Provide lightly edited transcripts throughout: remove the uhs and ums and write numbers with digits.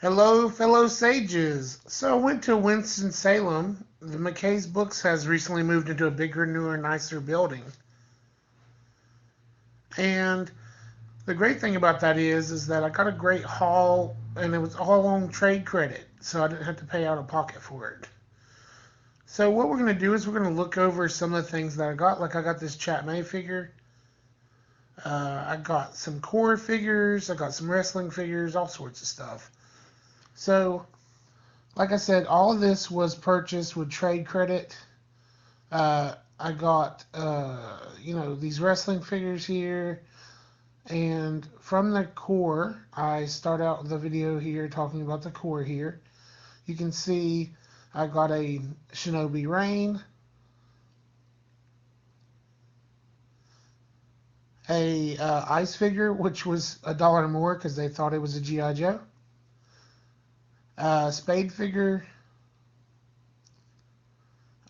Hello, fellow sages. So I went to Winston-Salem. The McKays Books has recently moved into a bigger, newer, nicer building. And the great thing about that is that I got a great haul, and it was all on trade credit, so I didn't have to pay out of pocket for it. So what we're going to do is we're going to look over some of the things that I got. Like I got this Chat May figure. I got some core figures. I got some wrestling figures, all sorts of stuff. So like I said, all of this was purchased with trade credit. I got, these wrestling figures here. And from the core, I start out the video here talking about the core here. You can see I got a Shinobi Rain, a ice figure, which was $1 more because they thought it was a G.I. Joe, Spade figure.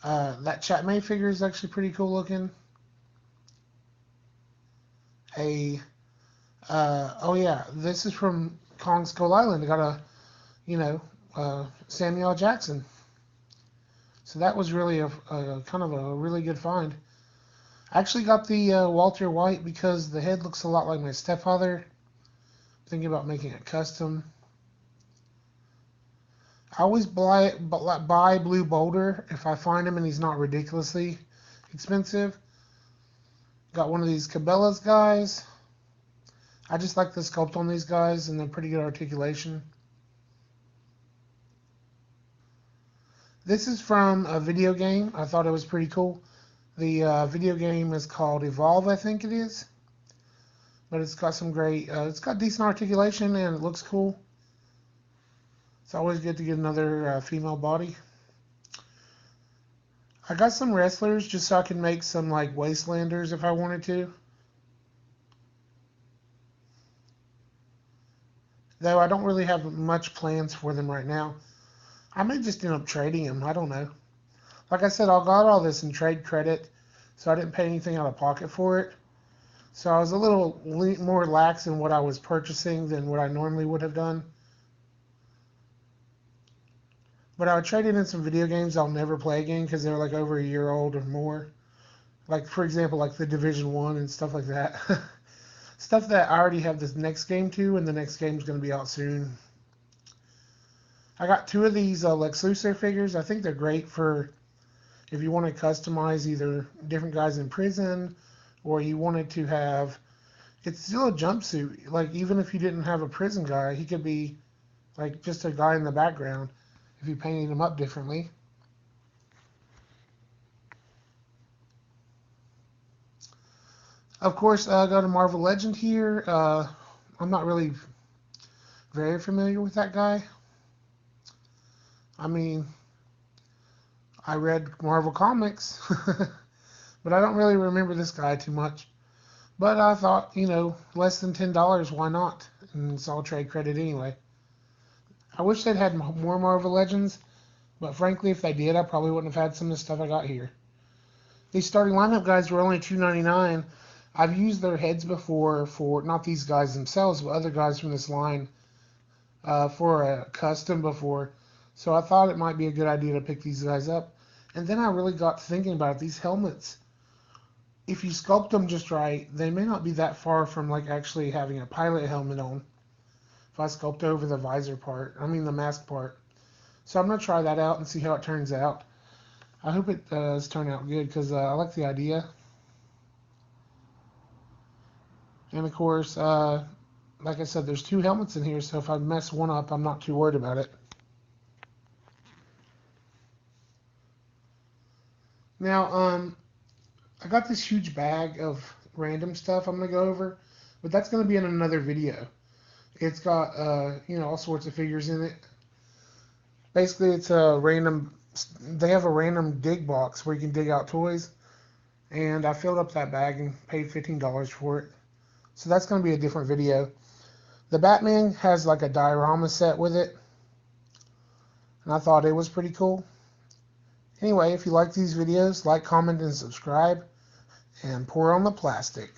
That Chat May figure is actually pretty cool looking. Oh yeah, this is from Kong Skull Island. I got Samuel Jackson. So that was really a kind of a really good find. I actually got the Walter White because the head looks a lot like my stepfather. Thinking about making it custom. I always buy Blue Boulder if I find him and he's not ridiculously expensive. Got one of these Cabela's guys. I just like the sculpt on these guys and they're pretty good articulation. This is from a video game. I thought it was pretty cool. The video game is called Evolve, I think it is. But it's got some great, it's got decent articulation and it looks cool. It's always good to get another female body. I got some wrestlers just so I can make some like Wastelanders if I wanted to. Though I don't really have much plans for them right now. I may just end up trading them. I don't know. Like I said, I got all this in trade credit, so I didn't pay anything out of pocket for it. So I was a little more lax in what I was purchasing than what I normally would have done. But I would trade it in some video games I'll never play again because they're like over a year old or more. Like for example, like the Division One and stuff like that. Stuff that I already have this next game to, and the next game's going to be out soon. I got two of these Lex Luthor figures. I think they're great for if you want to customize either different guys in prison or you wanted to have. It's still a jumpsuit. Like even if you didn't have a prison guy, he could be like just a guy in the background if you painted him up differently. Of course, I got a Marvel Legend here. I'm not really very familiar with that guy. I mean, I read Marvel Comics, but I don't really remember this guy too much. But I thought, less than $10, why not? And it's all trade credit anyway. I wish they'd had more Marvel Legends, but frankly, if they did, I probably wouldn't have had some of the stuff I got here. These starting lineup guys were only $2.99. I've used their heads before for not these guys themselves, but other guys from this line for a custom before. So I thought it might be a good idea to pick these guys up. And then I really got thinking about it. These helmets, if you sculpt them just right, they may not be that far from like actually having a pilot helmet on. If I sculpt over the visor part, the mask part. So I'm going to try that out and see how it turns out. I hope it does turn out good because I like the idea. And of course, like I said, there's two helmets in here, so if I mess one up, I'm not too worried about it. Now, I got this huge bag of random stuff I'm going to go over, but that's going to be in another video. It's got, all sorts of figures in it. Basically, it's a random, they have a random dig box where you can dig out toys, and I filled up that bag and paid $15 for it. So that's going to be a different video. The Batman has like a diorama set with it, and I thought it was pretty cool. Anyway, if you like these videos, like, comment, and subscribe, and pour on the plastic.